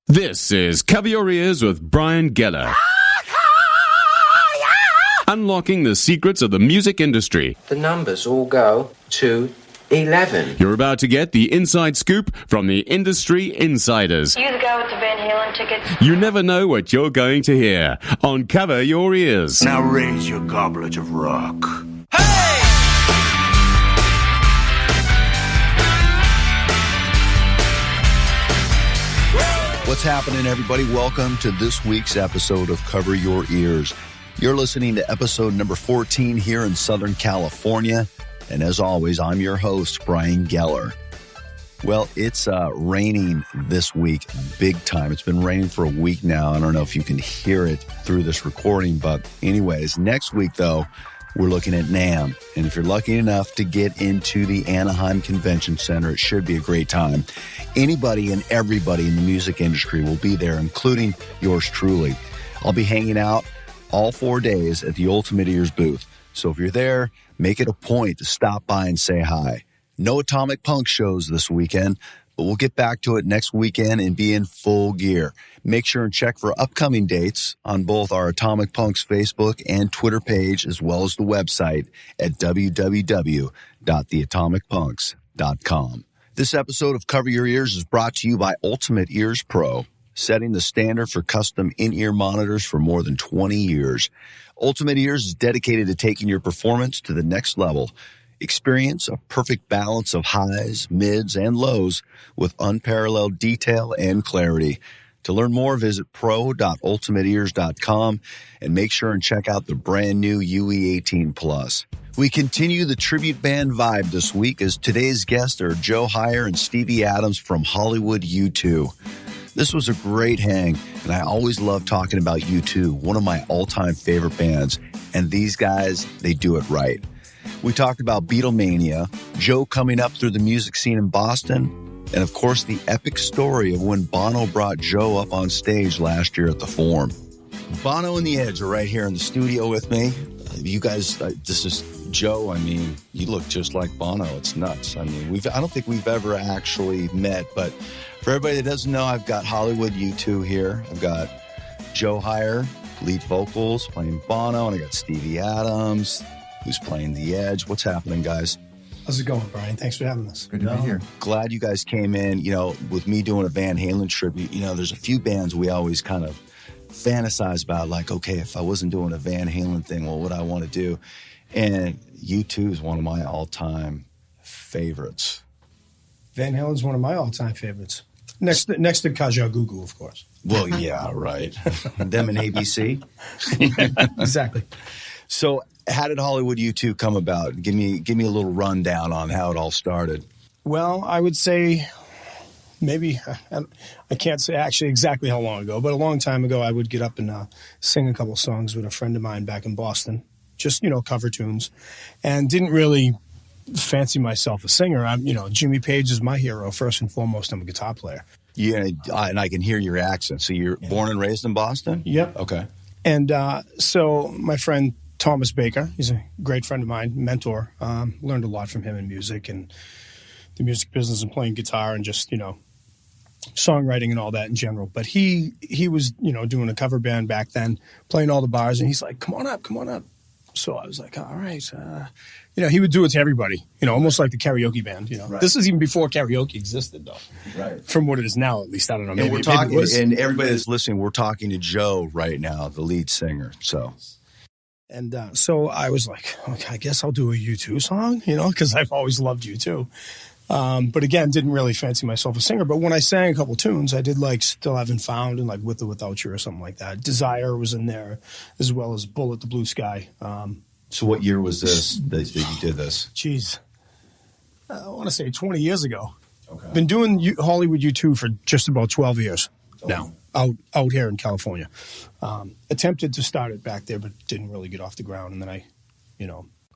This is Cover Your Ears with Brian Geller. Unlocking the secrets of the music industry. The numbers all go to 11. You're about to get the inside scoop from the industry insiders. You the guy with the Van Halen tickets? You never know what you're going to hear on Cover Your Ears. Now raise your goblet of rock. What's happening, everybody? Welcome to this week's episode of Cover Your Ears. You're listening to episode number 14 here in Southern California. And as always, I'm your host, Brian Geller. Well, it's raining this week big time. It's been raining for a week now. I don't know if you can hear it through this recording. But anyways, next week, though, we're looking at NAMM. And if you're lucky enough to get into the Anaheim Convention Center, it should be a great time. Anybody and everybody in the music industry will be there, including yours truly. I'll be hanging out all 4 days at the Ultimate Ears booth. So if you're there, make it a point to stop by and say hi. No Atomic Punk shows this weekend, but we'll get back to it next weekend and be in full gear. Make sure and check for upcoming dates on both our Atomic Punk's Facebook and Twitter page, as well as the website at www.theatomicpunks.com. This episode of Cover Your Ears is brought to you by Ultimate Ears Pro, setting the standard for custom in-ear monitors for more than 20 years. Ultimate Ears is dedicated to taking your performance to the next level. Experience a perfect balance of highs, mids, and lows with unparalleled detail and clarity. To learn more, visit pro.ultimateears.com and make sure and check out the brand new UE18 Plus. We continue the tribute band vibe this week as today's guests are Joe Heir and Stevie Adams from Hollywood U2. This was a great hang, and I always love talking about U2, one of my all-time favorite bands. And these guys, they do it right. We talked about Beatlemania, Joe coming up through the music scene in Boston, and of course the epic story of when Bono brought Joe up on stage last year at the Forum. Bono and the Edge are right here in the studio with me. You guys, this is Joe. I mean, you look just like Bono. It's nuts. I mean, I don't think we've ever actually met, but for everybody that doesn't know, I've got Hollywood U2 here. I've got Joe Heir, lead vocals, playing Bono, and I got Stevie Adams, who's playing the Edge. What's happening, guys? How's it going, Brian? Thanks for having us. Good to be here. Glad you guys came in. You know, with me doing a Van Halen tribute, you know, there's a few bands we always kind of fantasize about, like, okay, if I wasn't doing a Van Halen thing, what would I want to do? And U2 is one of my all-time favorites. Van Halen's one of my all-time favorites. Next to Kaja Gugu, of course. Well, yeah, right. Them and ABC. Exactly. So how did Hollywood U2 come about? Give me a little rundown on how it all started. Well, I would say maybe, I can't say actually exactly how long ago, but a long time ago I would get up and sing a couple songs with a friend of mine back in Boston. Just, you know, cover tunes. And didn't really fancy myself a singer. Jimmy Page is my hero. First and foremost, I'm a guitar player. Yeah, and I can hear your accent. So you're born and raised in Boston? Yep. Okay. And so my friend Thomas Baker, he's a great friend of mine, mentor, learned a lot from him in music and the music business and playing guitar and just, you know, songwriting and all that in general. But he was, you know, doing a cover band back then, playing all the bars, and he's like, come on up. So I was like, all right. You know, he would do it to everybody, you know, almost like the karaoke band, you know. Right. This is even before karaoke existed, though. Right. From what it is now, at least. I don't know. And we're talking, and everybody that's listening, we're talking to Joe right now, the lead singer. So I was like, okay, I guess I'll do a U2 song, you know, because I've always loved U2. But again, didn't really fancy myself a singer. But when I sang a couple tunes, I did like Still Haven't Found and like With or Without You or something like that. Desire was in there, as well as Bullet the Blue Sky. So what year was this that you did this? Geez, I want to say 20 years ago. Okay. Been doing Hollywood U2 for just about 12 years now, out here in California. Attempted to start it back there, but didn't really get off the ground. And then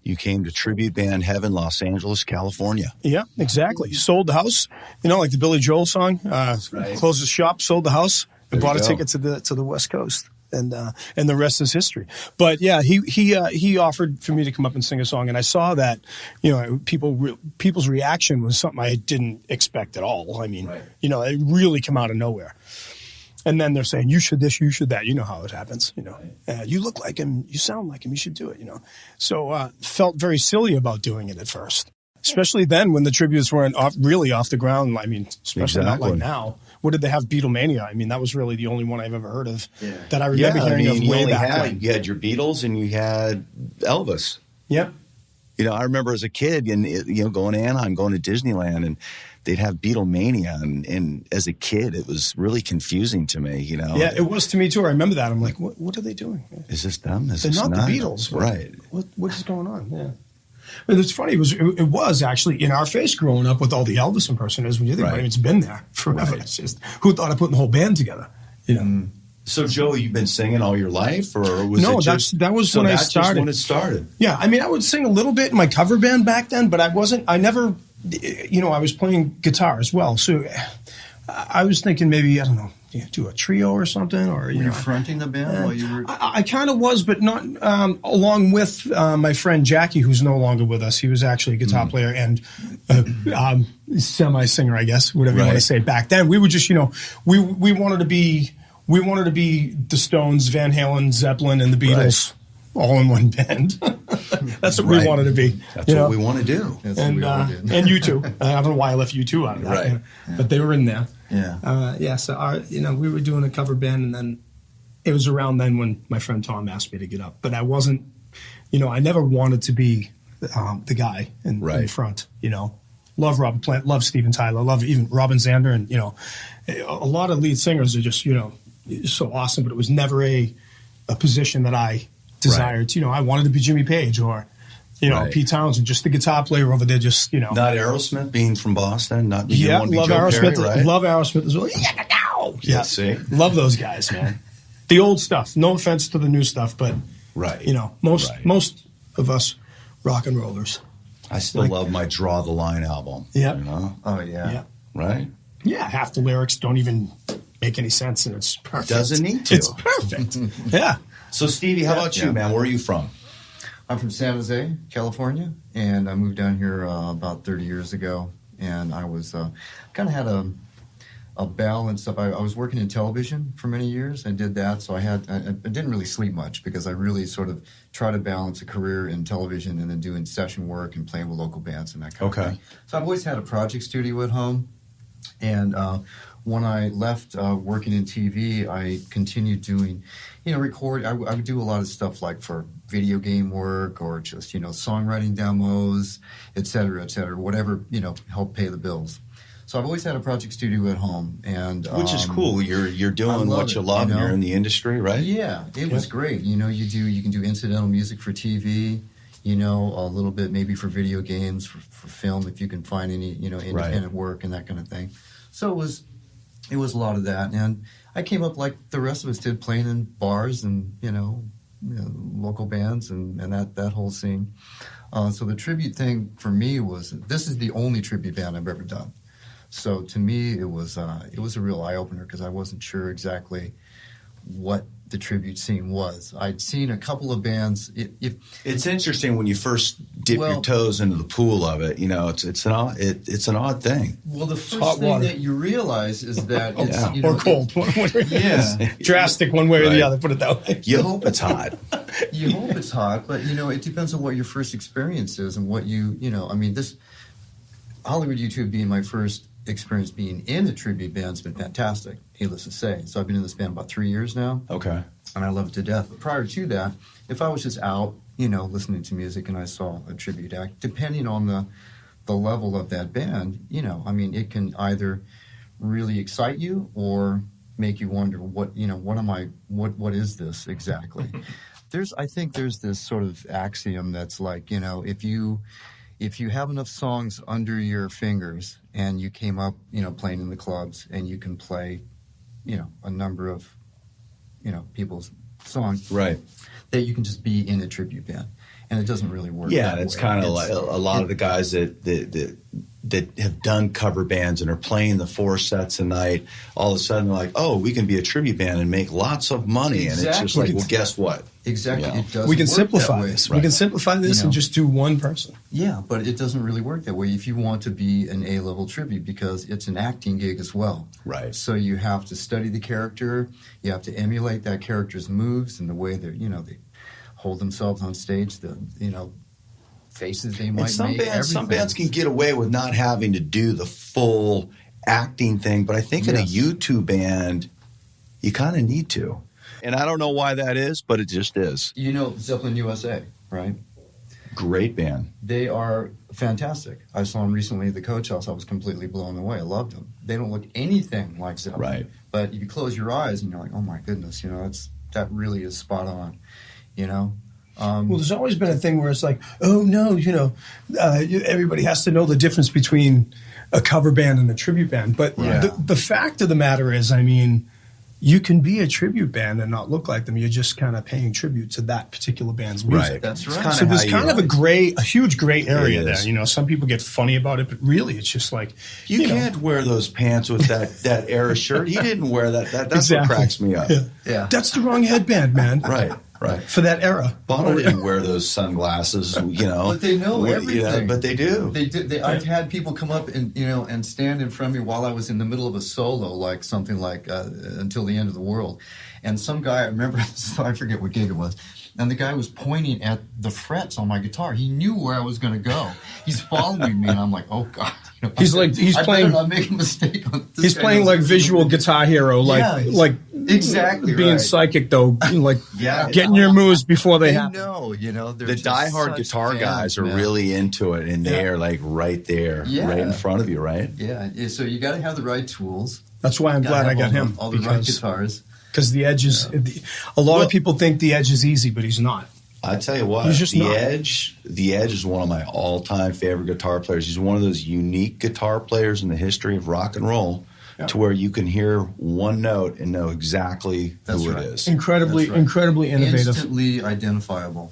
You came to Tribute Band Heaven, Los Angeles, California. Yeah, exactly. Sold the house, you know, like the Billy Joel song. Right. Closed the shop, sold the house, and bought a ticket to the West Coast. And the rest is history. But yeah, he offered for me to come up and sing a song, and I saw that, you know, people's reaction was something I didn't expect at all. I mean, you know, it really came out of nowhere. And then they're saying, you should this, you should that. You know how it happens, you know. You look like him, you sound like him, you should do it, you know. So felt very silly about doing it at first. Especially then when the tributes weren't really off the ground. I mean, especially not like now. What did they have? Beatlemania. I mean, that was really the only one I've ever heard of that I remember hearing of way back then. You had your Beatles and you had Elvis. Yep. You know, I remember as a kid and, going to Anaheim, going to Disneyland, and they'd have Beatlemania. And as a kid, it was really confusing to me, you know. Yeah, it was to me, too. I remember that. I'm like, what are they doing? Is this them? They're not the Beatles. Right. What is going on? Yeah. And it's funny. It was actually in our face growing up with all the Elvis impersonators. When you think about it, it's been there forever. Right. It's just, who thought of putting the whole band together? You know. So, Joe, you've been singing all your life, or was no? It just, that was when I started. Just when it started. Yeah, I mean, I would sing a little bit in my cover band back then, but I never, I was playing guitar as well. So I was thinking maybe, I don't know, do a trio or something, or were you fronting the band while you were? I kind of was, but not along with my friend Jackie, who's no longer with us. He was actually a guitar player and semi-singer, I guess, whatever you want to say. Back then, we were just, we wanted to be the Stones, Van Halen, Zeppelin, and the Beatles. All in one band. That's what we wanted to be. That's what we want to do. And U2. I don't know why I left U2 out of that. But they were in there. Yeah. So we were doing a cover band, and then it was around then when my friend Tom asked me to get up. But I wasn't, I never wanted to be the guy in front. Love Robert Plant, love Steven Tyler, love even Robin Zander, and a lot of lead singers are just so awesome. But it was never a position that I desired. I wanted to be Jimmy Page or Pete Townsend, just the guitar player over there, just Not Aerosmith, being from Boston, not being love Aerosmith. Perry, right? Love Aerosmith as well. Yeah, see, love those guys, man. The old stuff. No offense to the new stuff, but most of us rock and rollers. I still love my Draw the Line album. Yeah. Oh yeah. Right. Yeah, half the lyrics don't even make any sense, and it's perfect. Doesn't need to. It's perfect. Yeah. So, Stevie, how about you, man? Where are you from? I'm from San Jose, California, and I moved down here about 30 years ago. And I was kind of had a balance of. I was working in television for many years. I did that, so I didn't really sleep much because I really sort of try to balance a career in television and then doing session work and playing with local bands and that kind of thing. So I've always had a project studio at home, and when I left working in TV, I continued doing, record. I would do a lot of stuff like for video game work or just, songwriting demos, et cetera, whatever, help pay the bills. So I've always had a project studio at home, and which is cool. You're doing what you love, and you're in the industry, right? Yeah, it was great. You can do incidental music for TV. A little bit maybe for video games, for film, if you can find any, independent work and that kind of thing. So it was a lot of that, and I came up like the rest of us did, playing in bars and local bands and that whole scene. So the tribute thing for me was, this is the only tribute band I've ever done. So to me it was a real eye opener because I wasn't sure exactly what the tribute scene was. I'd seen a couple of bands. It's interesting when you first dip your toes into the pool of it. It's an odd thing. Well, the first thing that you realize is that it's or cold, one way or the other. Drastic one way or the other. Put it that way. You hope it's hot. You hope it's hot, but it depends on what your first experience is and what this Hollywood U2 being my first experience being in a tribute band's been fantastic, needless to say. So I've been in this band about 3 years now. Okay. And I love it to death. But prior to that, if I was just out, listening to music and I saw a tribute act, depending on the level of that band, it can either really excite you or make you wonder what is this exactly? I think there's this sort of axiom that's like, if you have enough songs under your fingers and you came up, playing in the clubs and you can play, a number of, people's songs, right, that you can just be in a tribute band, and it doesn't really work. Yeah, it's kind of like a lot of the guys that that have done cover bands and are playing the 4 sets a night, all of a sudden they're like, oh, we can be a tribute band and make lots of money. Exactly. And it's just like, well, guess what? Exactly. You know, It doesn't We can work simplify that way. this. Right. We can simplify this and just do one person. Yeah, but it doesn't really work that way if you want to be an A-level tribute, because it's an acting gig as well. Right. So you have to study the character. You have to emulate that character's moves and the way they hold themselves on stage, the faces they might And make. some bands can get away with not having to do the full acting thing, but I think in a U2 band, you kind of need to. And I don't know why that is, but it just is. You know Zeppelin USA, right? Great band. They are fantastic. I saw them recently at the Coach House. I was completely blown away. I loved them. They don't look anything like Zeppelin. Right. But you close your eyes and you're like, oh my goodness, that really is spot on, Well, there's always been a thing where it's like, oh, no, everybody has to know the difference between a cover band and a tribute band. But the fact of the matter is, I mean, you can be a tribute band and not look like them. You're just kind of paying tribute to that particular band's music. Right. That's right. So there's kind of a huge gray area It is. there. Some people get funny about it, but really it's just like, You can't wear those pants with that era shirt. He didn't wear that. That's Exactly. what cracks me up. Yeah. that's the wrong headband, man. Right. For that era. Bono didn't wear those sunglasses, But they know everything. But they do. They do. I've had people come up and stand in front of me while I was in the middle of a solo, like something like Until the End of the World. And some guy, I remember, I forget what gig it was, and the guy was pointing at the frets on my guitar. He knew where I was going to go. He's following me, and I'm like, oh God. He's I playing. better not make a mistake on this. He's guy playing knows like what he's visual doing. Guitar Hero, like exactly being right. psychic though, like Yeah. getting your moves before they They happen. know, they're The just diehard such guitar fans, guys are man. really into it, and they are like right there, right in front of you, right? Yeah, so you got to have the right tools. That's why I'm glad I got him. All the right guitars. Because the Edge is, a lot of people think the Edge is easy, but he's not. I tell you what, He's just the not. Edge is one of my all-time favorite guitar players. He's one of those unique guitar players in the history of rock and roll, to where you can hear one note and know exactly who it is. Incredibly innovative. Instantly identifiable,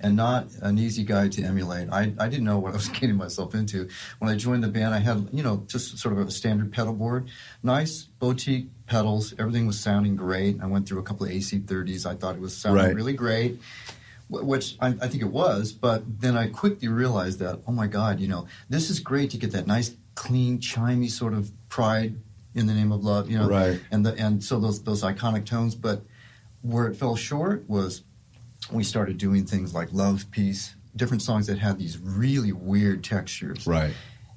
and not an easy guy to emulate. I didn't know what I was getting myself into. When I joined the band, I had, just sort of a standard pedal board, nice boutique pedals. Everything was sounding great. I went through a couple of AC30s. I thought it was sounding really great, which I think it was. But then I quickly realized that, oh my God, this is great to get that nice, clean, chimey sort of Pride in the Name of Love, Right. And so those iconic tones. But where it fell short was we started doing things like Love Peace, different songs that had these really weird textures. Right.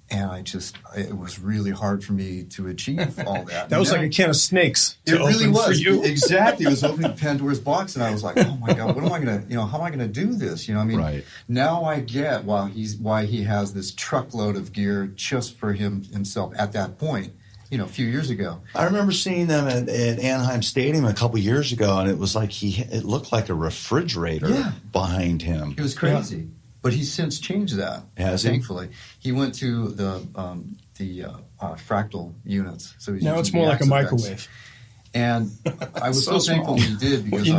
And it was really hard for me to achieve all that. That was like a can of snakes. It really open was. for you. Exactly. It was opening Pandora's box, and I was like, oh my God, what am I going to, how am I going to do this? Right. Now I get why he has this truckload of gear just for himself at that point, a few years ago. I remember seeing them at Anaheim Stadium a couple years ago, and it was like it looked like a refrigerator behind him. It was crazy. Yeah. But he's since changed that. Has he? Thankfully. He went to the fractal units. So he's now it's more like a microwave. And I was so thankful when he did, because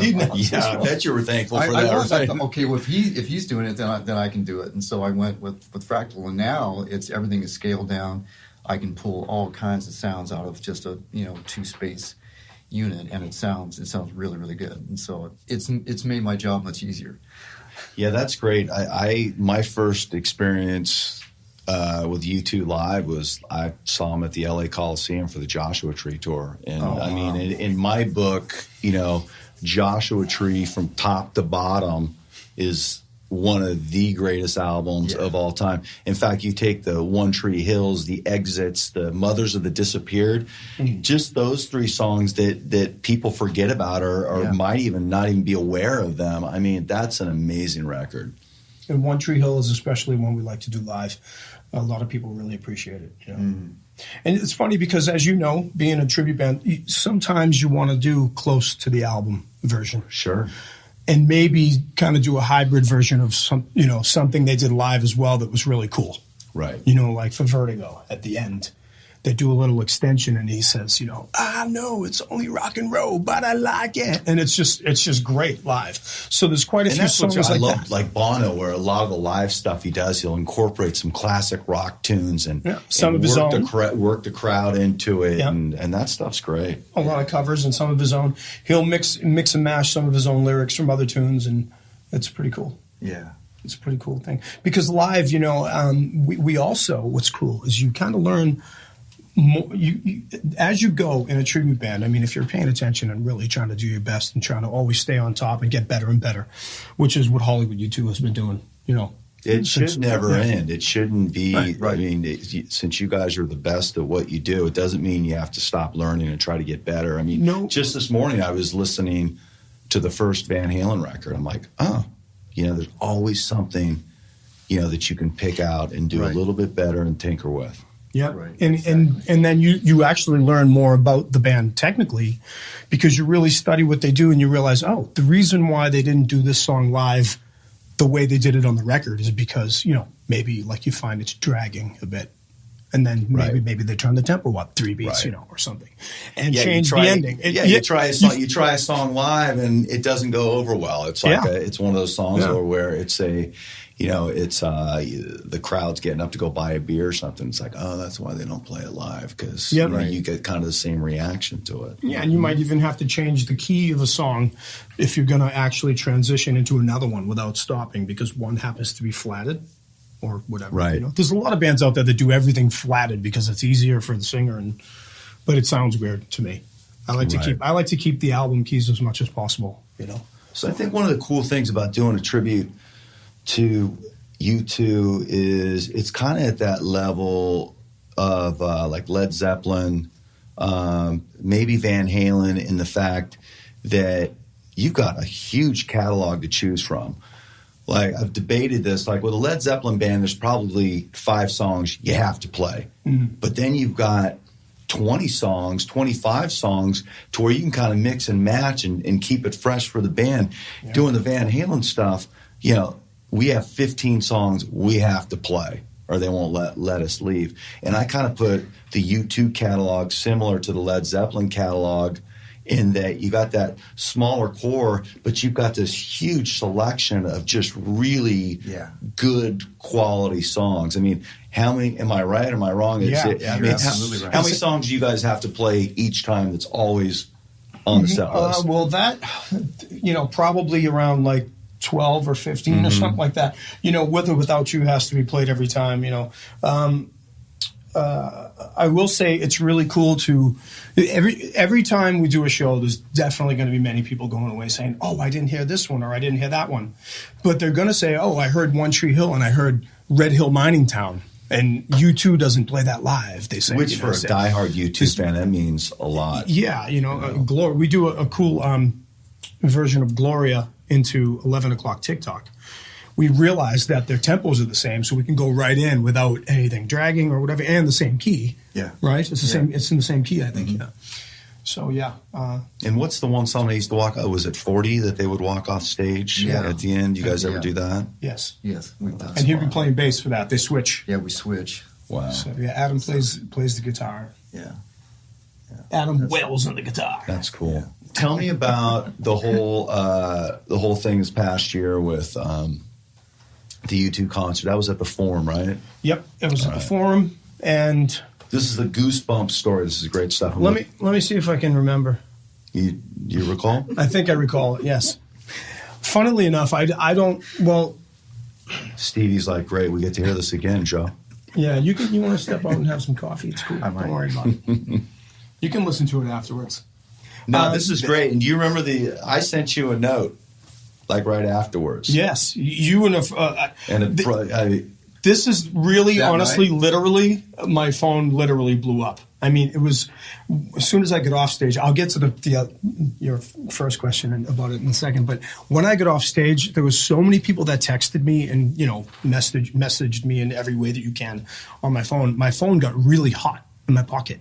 I bet you were thankful for that. I thought, okay, well, if he's doing it, then I can do it. And so I went with fractal, and now everything is scaled down. I can pull all kinds of sounds out of just a 2-space unit, and it sounds really, really good. And so it's made my job much easier. Yeah, that's great. My first experience with U2 live was I saw them at the LA Coliseum for the Joshua Tree tour, and in my book, Joshua Tree from top to bottom is one of the greatest albums of all time. In fact, you take the One Tree Hills, the Exits, the Mothers of the Disappeared, just those 3 songs that people forget about or might even not even be aware of them. I mean, that's an amazing record. And One Tree Hill is especially one we like to do live. A lot of people really appreciate it. And it's funny because, as you know, being a tribute band, sometimes you want to do close to the album version. Sure. And maybe kind of do a hybrid version of something they did live as well that was really cool. Right. Like for Vertigo at the end. they do a little extension, and he says, no, it's only rock and roll, but I like it. And it's just great live. So there's quite a few songs like that. I love, like Bono, where a lot of the live stuff he does, he'll incorporate some classic rock tunes and some of his own. Work the crowd into it, and that stuff's great. A lot of covers and some of his own. He'll mix and mash some of his own lyrics from other tunes, and it's pretty cool. Yeah. It's a pretty cool thing. Because live, we also, what's cool is you kind of learn more, you as you go in a tribute band. I mean, if you're paying attention and really trying to do your best and trying to always stay on top and get better and better, which is what Hollywood U2 has been doing, It should never end. It shouldn't be. Right. I mean, since you guys are the best at what you do, it doesn't mean you have to stop learning and try to get better. I mean, just this morning I was listening to the first Van Halen record. I'm like, there's always something, that you can pick out and do a little bit better and tinker with. Yeah, right. And then you actually learn more about the band technically, because you really study what they do and you realize, the reason why they didn't do this song live the way they did it on the record is because, maybe like you find it's dragging a bit. And then maybe they turn the tempo up 3 beats, or something, and change the ending. You try a song live and it doesn't go over well. It's like it's one of those songs where it's the crowd's getting up to go buy a beer or something. It's like, that's why they don't play it live, because you get kind of the same reaction to it. Yeah, and you might even have to change the key of a song if you're going to actually transition into another one without stopping, because one happens to be flatted. Or whatever. Right. There's a lot of bands out there that do everything flatted because it's easier for the singer, but it sounds weird to me. I like to keep the album keys as much as possible. So I think one of the cool things about doing a tribute to U2 is it's kind of at that level of like Led Zeppelin, maybe Van Halen, in the fact that you've got a huge catalog to choose from. Like, I've debated this. Like, with a Led Zeppelin band, there's probably 5 songs you have to play. Mm-hmm. But then you've got 20 songs, 25 songs, to where you can kind of mix and match and keep it fresh for the band. Yeah. Doing the Van Halen stuff, we have 15 songs we have to play, or they won't let us leave. And I kind of put the U2 catalog similar to the Led Zeppelin catalog, in that you got that smaller core, but you've got this huge selection of just really good quality songs. I mean, how many, am I right? Am I wrong? You're absolutely right. How many songs do you guys have to play each time that's always on the set list? Well, that, probably around like 12 or 15 or something like that. With or without you has to be played every time, I will say it's really cool to every time we do a show, there's definitely going to be many people going away saying, I didn't hear this one, or I didn't hear that one. But they're going to say, I heard One Tree Hill and I heard Red Hill Mining Town. And U2 doesn't play that live, they say. Which for a diehard U2 fan, that means a lot. Yeah, we do a cool version of Gloria into 11 o'clock TikTok. We realize that their tempos are the same, so we can go right in without anything dragging or whatever, and the same key. Yeah. Right? It's the same. It's in the same key, I think. Mm-hmm. Yeah. So, yeah. And what's the one song they used to walk? Was it 40 that they would walk off stage at the end? You guys ever do that? Yes. Yes. We've done. And he'll be playing bass for that. They switch. Yeah, we switch. Wow. So, Adam plays the guitar. Yeah. Adam wails on the guitar. That's cool. Yeah. Tell me about the whole thing this past year with the U2 concert. That was at the Forum, right? Yep, it was at the Forum, and this is the Goosebumps story. This is great stuff. Let me see if I can remember. You recall? I think I recall it. Yes. Funnily enough, I don't. Well, Stevie's like, great. We get to hear this again, Joe. Yeah, you want to step out and have some coffee? It's cool. Don't worry about it. You can listen to it afterwards. No, this is great. And do you remember I sent you a note. Like right afterwards. Yes, you and this is really, honestly, literally, my phone literally blew up. I mean, it was as soon as I get off stage. I'll get to your first question about it in a second. But when I get off stage, there was so many people that texted me and messaged me in every way that you can on my phone. My phone got really hot in my pocket.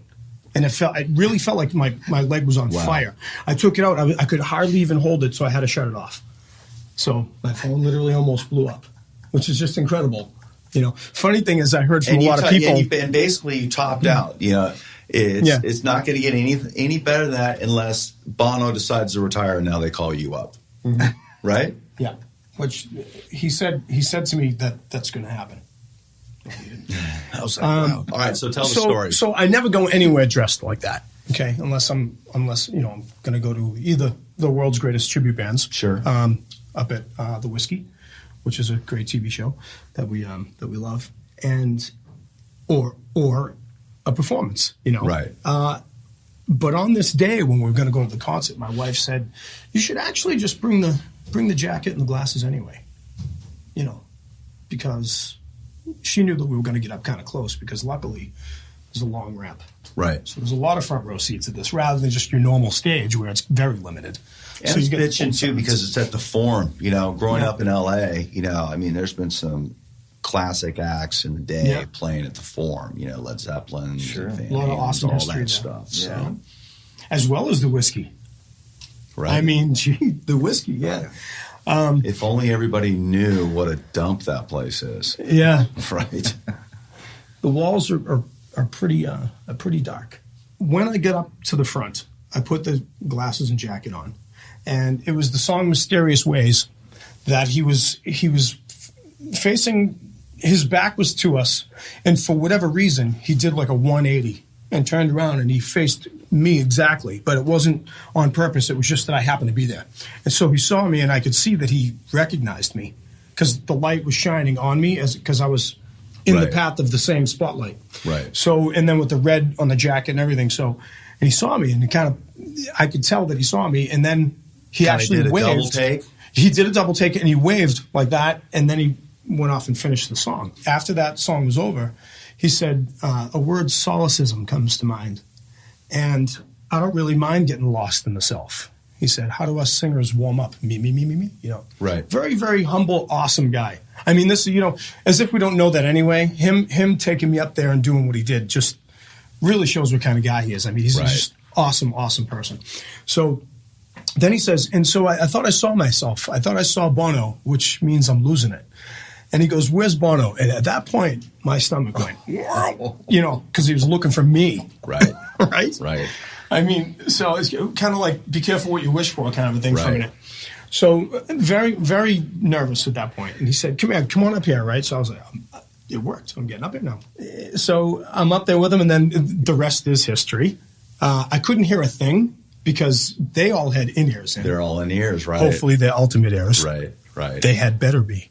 And it really felt like my leg was on fire. I took it out. I could hardly even hold it, so I had to shut it off. So my phone literally almost blew up, which is just incredible. Funny thing is, I heard from a lot of people. And basically, you topped out. It's not going to get any better than that unless Bono decides to retire and now they call you up, right? Yeah, which he said to me that's going to happen. I was like, wow. All right, so tell the story. So I never go anywhere dressed like that. Okay, unless I'm going to go to either the world's greatest tribute bands, sure, up at the Whiskey, which is a great TV show that we love, and or a performance, right. But on this day when we were going to go to the concert, my wife said, "You should actually just bring the jacket and the glasses anyway," because she knew that we were going to get up kind of close because luckily there's a long ramp. Right. So there's a lot of front row seats at this rather than just your normal stage where it's very limited. And so it's bitching too because it's at the Forum. Growing up in L.A., there's been some classic acts in the day playing at the Forum. Led Zeppelin, sure. A lot of awesome all history that stuff. So. Yeah. As well as the Whiskey. Right. The Whiskey, yeah. If only everybody knew what a dump that place is. Yeah. Right. The walls are pretty dark. When I get up to the front, I put the glasses and jacket on, and it was the song "Mysterious Ways" that he was facing. His back was to us, and for whatever reason, he did like a 180 and turned around and he faced me exactly, but it wasn't on purpose. It was just that I happened to be there. And so he saw me and I could see that he recognized me because the light was shining on me because I was in the path of the same spotlight. Right. So, and then with the red on the jacket and everything. So, and he saw me and I could tell that he saw me, and then he actually did a waved. double take? He did a double take and he waved like that, and then he went off and finished the song. After that song was over, he said, a word solicism comes to mind. And I don't really mind getting lost in the self. He said, how do us singers warm up? Me. Right. Very, very humble, awesome guy. This is, as if we don't know that anyway. Him taking me up there and doing what he did just really shows what kind of guy he is. He's just awesome, awesome person. So then he says, and so I thought I saw myself. I thought I saw Bono, which means I'm losing it. And he goes, where's Bono? And at that point, my stomach went, because he was looking for me. Right. Right? Right. So it's kind of like, be careful what you wish for kind of a thing for a minute. So very, very nervous at that point. And he said, come on up here, right? So I was like, it worked. I'm getting up here now. So I'm up there with him, and then the rest is history. I couldn't hear a thing because they all had in-ears in. They're all in-ears, right? Hopefully they're ultimate ears. Right. They had better be.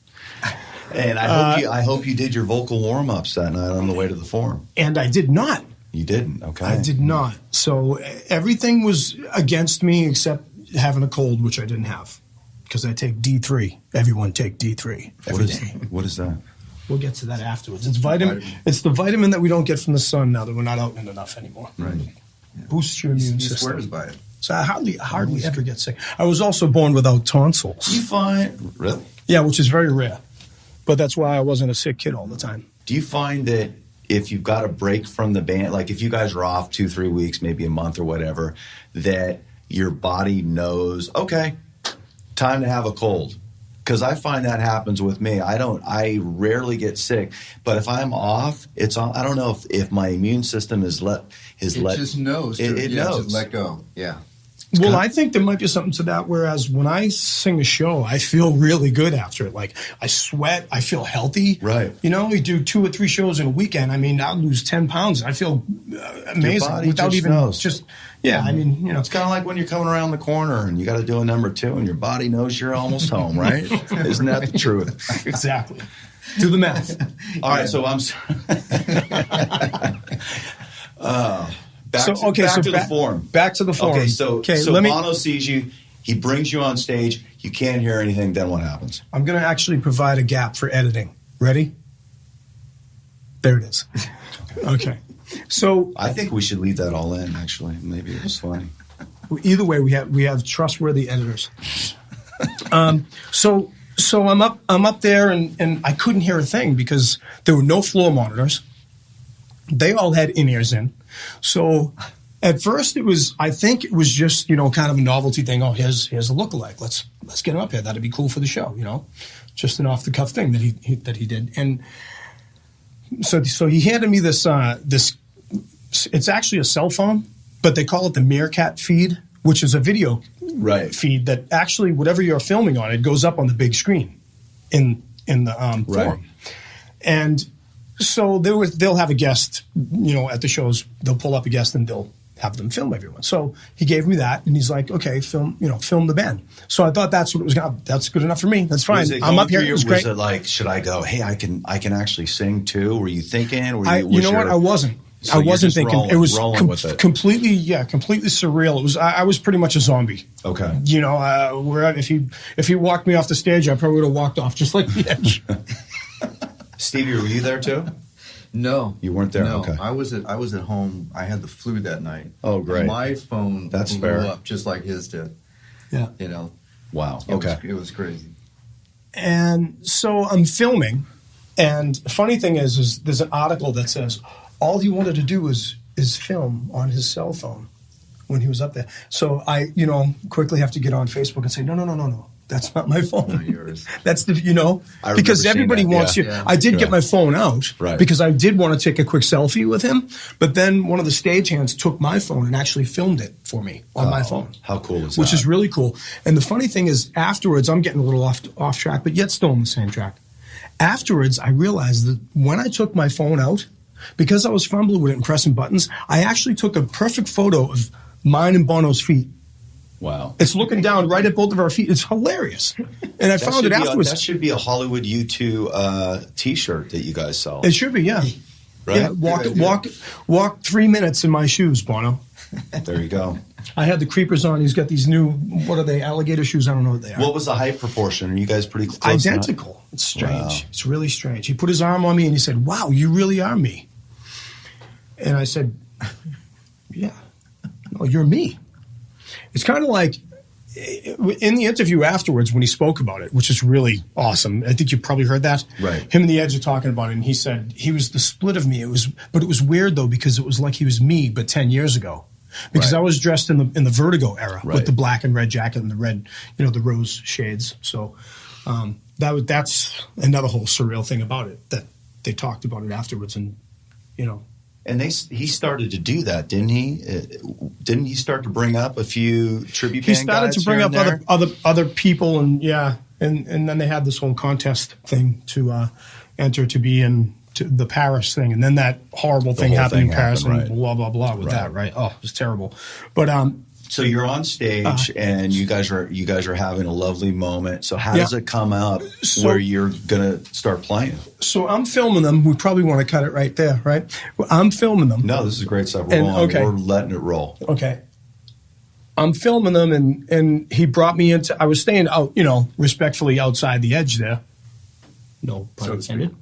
And I hope you did your vocal warm-ups that night on the way to the Forum. And I did not. You didn't? Okay. I did not. So everything was against me except having a cold, which I didn't have. Because I take D3. Everyone take D3 every day. What is that? We'll get to that afterwards. It's vitamin. It's the vitamin that we don't get from the sun now that we're not out in enough anymore. Right. Yeah. Boosts your immune system. He swears by it. So I hardly ever get sick. I was also born without tonsils. Do you find... Really? Yeah, which is very rare. But that's why I wasn't a sick kid all the time. Do you find that if you've got a break from the band, like if you guys are off 2-3 weeks, maybe a month or whatever, that your body knows, okay, time to have a cold? Because I find that happens with me. I rarely get sick, but if I'm off, it's on. I don't know if my immune system it just knows. It knows. Just let go. Yeah. Well, I think there might be something to that, whereas when I sing a show, I feel really good after it. Like, I sweat, I feel healthy. Right. We do 2 or 3 shows in a weekend. I'll lose 10 pounds. I feel amazing without even knows. It's kind of like when you're coming around the corner and you got to do a number 2 and your body knows you're almost home, right? Isn't that the truth? Exactly. Do the math. All right, so I'm Back to the Forum. Back to the Forum. Okay, so Bono sees you. He brings you on stage. You can't hear anything. Then what happens? I'm going to actually provide a gap for editing. Ready? There it is. Okay. So I think we should leave that all in, actually. Maybe it was funny. Either way, we have trustworthy editors. So I'm up there, and I couldn't hear a thing because there were no floor monitors. They all had in-ears in. So at first I think it was just, kind of a novelty thing. Oh, here's a lookalike. Let's get him up here. That'd be cool for the show, just an off the cuff thing that he did. And So he handed me this. It's actually a cell phone, but they call it the meerkat feed, which is a video feed that actually whatever you're filming on, it goes up on the big screen in the forum. And so they'll have a guest, at the shows. They'll pull up a guest and they'll have them film everyone. So he gave me that, and he's like, "Okay, film the band." So I thought that's what it was. That's good enough for me. That's fine. I'm up here. It was great. Was it like, should I go? Hey, I can actually sing too. Were you thinking? You know what? I wasn't. So I wasn't thinking. It was completely surreal. It was. I was pretty much a zombie. Okay. Where if he walked me off the stage, I probably would have walked off just like the edge. Stevie, were you there too? No, you weren't there. No, okay. I was at home. I had the flu that night. Oh, great! My phone blew up just like his did. Yeah. Wow. Okay. It was crazy. And so I'm filming, and the funny thing is there's an article that says all he wanted to do is film on his cell phone when he was up there. So I, quickly have to get on Facebook and say, no. That's not my phone. Not yours. That's because everybody wants you. I did get my phone out because I did want to take a quick selfie with him, but then one of the stagehands took my phone and actually filmed it for me on my phone. How cool is that? Which is really cool. And the funny thing is afterwards, I'm getting a little off track, but yet still on the same track. Afterwards, I realized that when I took my phone out, because I was fumbling with it and pressing buttons, I actually took a perfect photo of mine and Bono's feet. Wow. It's looking down right at both of our feet. It's hilarious. And I found it afterwards. That should be a Hollywood U2 T-shirt that you guys sell. It should be, yeah. Right? Yeah, walk 3 minutes in my shoes, Bono. There you go. I had the creepers on. He's got these new, what are they, alligator shoes? I don't know what they are. What was the height proportion? Are you guys pretty close? Identical. It's strange. Wow. It's really strange. He put his arm on me and he said, "Wow, you really are me." And I said, "Yeah. No, you're me." It's kind of like in the interview afterwards when he spoke about it, which is really awesome. I think you probably heard that. Right. Him and the Edge are talking about it, and he said he was the split of me. But it was weird though because it was like he was me, but 10 years ago. Because I was dressed in the Vertigo era with the black and red jacket and the red, the rose shades. So that's another whole surreal thing about it that they talked about it afterwards, and And he started to do that, didn't he? Didn't he start to bring up a few tribute band guys? He started to bring up other people, and and then they had this whole contest thing to enter to be in the Paris thing, and then that horrible thing happened in Paris, and blah blah blah with that. Right? Oh, it was terrible. But so you're on stage, and you guys are having a lovely moment. So how does it come up where you're gonna start playing? So I'm filming them. We probably want to cut it right there, right? I'm filming them. No, this is great stuff. We're letting it roll. Okay. I'm filming them, and he brought me into. I was staying out, respectfully outside the edge there. No pun intended.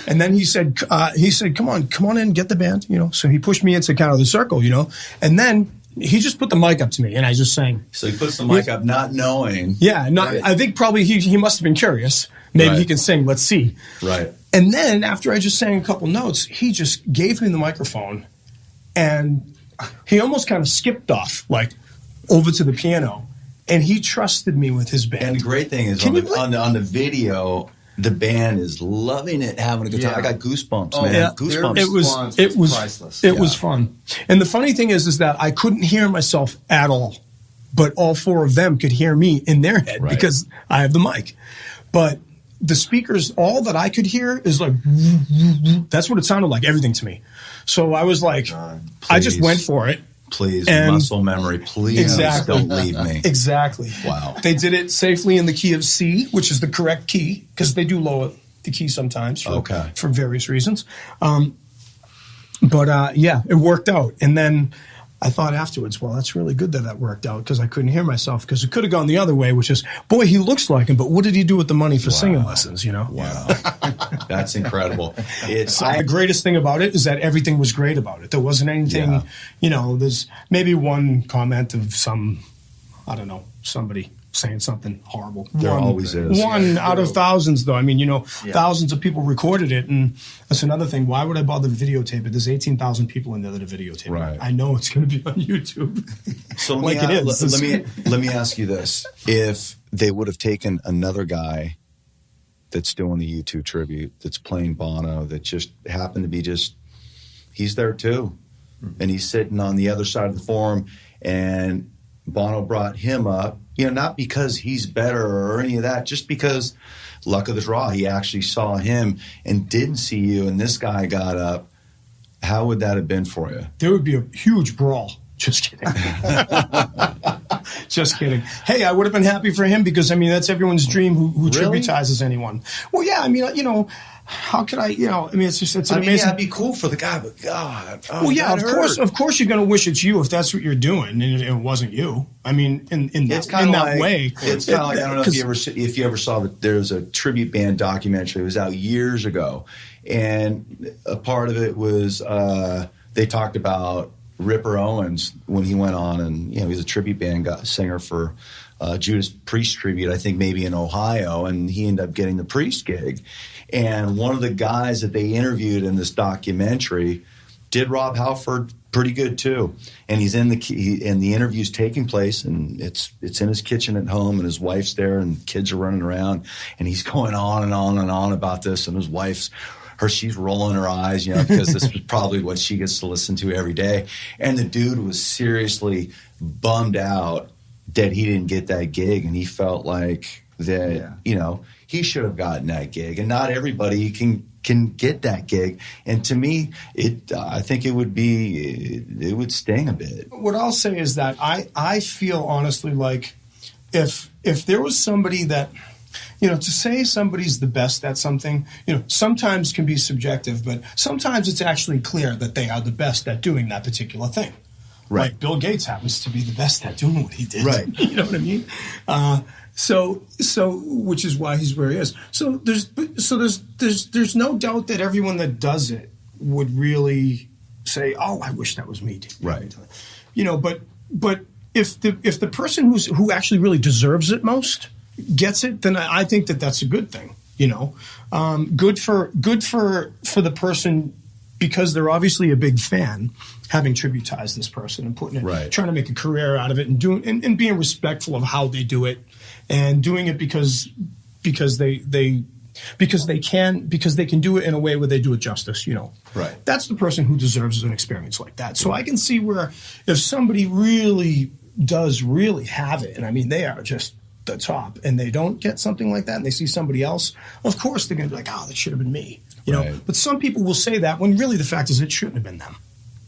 And then he said, "Come on in, get the band," So he pushed me into kind of the circle, and then he just put the mic up to me, and I just sang. So he puts the mic up, not knowing. Yeah, I think probably he must have been curious. Maybe he can sing. Let's see. Right. And then after I just sang a couple notes, he just gave me the microphone, and he almost kind of skipped off, like over to the piano, and he trusted me with his band. And the great thing is on the video, the band is loving it, having a good time. I got goosebumps, man. Yeah. Goosebumps. It was priceless. It was fun. And the funny thing is that I couldn't hear myself at all, but all four of them could hear me in their head because I have the mic. But the speakers, all that I could hear is like, that's what it sounded like, everything to me. So I was like, I just went for it. Please, muscle memory, please don't leave me. Exactly. Wow. They did it safely in the key of C, which is the correct key, because they do lower the key sometimes for various reasons. But it worked out. And then I thought afterwards, well, that's really good that worked out, because I couldn't hear myself, because it could have gone the other way, which is, boy, he looks like him, but what did he do with the money for singing lessons, Wow. That's incredible. The greatest thing about it is that everything was great about it. There wasn't anything, there's maybe one comment of somebody saying something horrible. There always is. One out of thousands, though. I mean, thousands of people recorded it, and that's another thing. Why would I bother to videotape it? There's 18,000 people in there that are videotaping it. I know it's going to be on YouTube. So let me ask you this: if they would have taken another guy that's doing the U2 tribute, that's playing Bono, that just happened to be he's there too. And he's sitting on the other side of the forum, and Bono brought him up, not because he's better or any of that, just because luck of the draw, he actually saw him and didn't see you, and this guy got up. How would that have been for you? There would be a huge brawl. Just kidding. Just kidding. Hey, I would have been happy for him because, that's everyone's dream who Really? tributizes anyone. Well, yeah, how could I, it's an amazing. Yeah, it'd be cool for the guy, but God. Oh, Well, yeah, that of hurt. course you're going to wish it's you if that's what you're doing, and it wasn't you. In that way. It's kind of like, I don't know if you ever saw that there's a tribute band documentary. It was out years ago, and a part of it was they talked about Ripper Owens when he went on, and he was a tribute band singer for Judas Priest tribute, I think maybe in Ohio, and he ended up getting the Priest gig. And one of the guys that they interviewed in this documentary did Rob Halford pretty good too. And he's and the interview's taking place, and it's in his kitchen at home, and his wife's there, and kids are running around, and he's going on and on and on about this, and his wife's she's rolling her eyes, because this was probably what she gets to listen to every day. And the dude was seriously bummed out that he didn't get that gig, and he felt like that, he should have gotten that gig, and not everybody can get that gig. And to me, I think it would sting a bit. What I'll say is that I feel honestly like if there was somebody that, to say somebody's the best at something, sometimes can be subjective, but sometimes it's actually clear that they are the best at doing that particular thing. Right. Like Bill Gates happens to be the best at doing what he did. Right. You know what I mean? So which is why he's where he is. So there's no doubt that everyone that does it would really say, "Oh, I wish that was me." Right. But if the person who actually really deserves it most gets it, then I think that's a good thing. Good for the person, because they're obviously a big fan, having tributized this person and putting it, right, trying to make a career out of it, and doing and being respectful of how they do it, and doing it because they can do it in a way where they do it justice. Right. That's the person who deserves an experience like that. So I can see where if somebody really does have it, and they are just the top, and they don't get something like that, and they see somebody else, of course they're going to be like, "Oh, that should have been me." Right. But some people will say that when really the fact is it shouldn't have been them.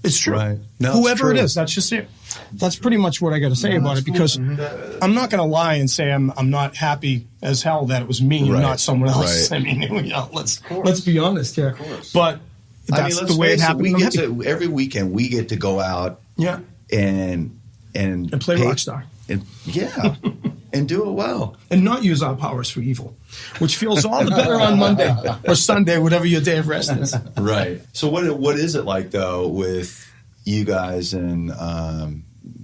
It's true. Right. No, whoever it's true. it is, that's just it. That's pretty much what I got to say about it, because I'm not going to lie and say I'm not happy as hell that it was me and not someone else. Right. Let's be honest here. Of course. But that's the way it happened. Every weekend we get to go out and play Rockstar. And and do it well. And not use our powers for evil, which feels all the better on Monday or Sunday, whatever your day of rest is. Right. So what is it like, though, with you guys and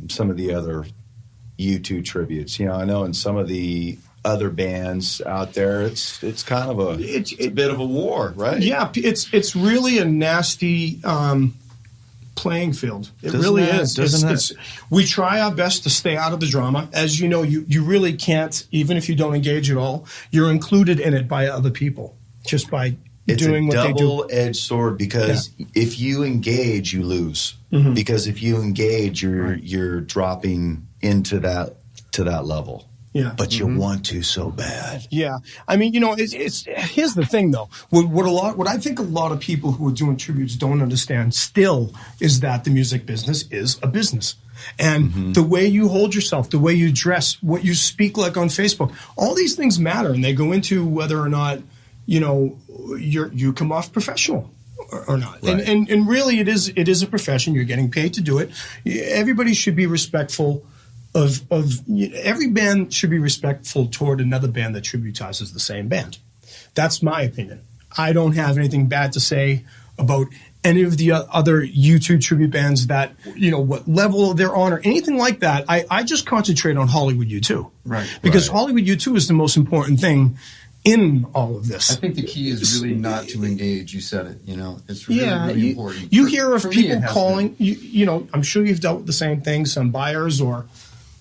some of the other U2 tributes? I know in some of the other bands out there, it's kind of it's a bit of a war, right? Yeah, it's really a nasty playing field. It really is. We try our best to stay out of the drama. As you know, you really can't, even if you don't engage at all, you're included in it by other people, just by doing what they do. It's a double-edged sword, because if you engage, you lose. Mm-hmm. Because if you engage, you're dropping into that level. Yeah. But you want to so bad. Yeah. It's here's the thing, though. What I think a lot of people who are doing tributes don't understand still is that the music business is a business. And the way you hold yourself, the way you dress, what you speak like on Facebook, all these things matter, and they go into whether or not, you come off professional or not. Right. And really it is a profession. You're getting paid to do it. Everybody should be respectful of every band should be respectful toward another band that tributizes the same band. That's my opinion. I don't have anything bad to say about any of the other U2 tribute bands that, what level they're on or anything like that. I just concentrate on Hollywood U2. Right. Because Hollywood U2 is the most important thing in all of this. I think the key is really not to engage. You said it, it's really important. You hear of people calling, I'm sure you've dealt with the same thing, some buyers or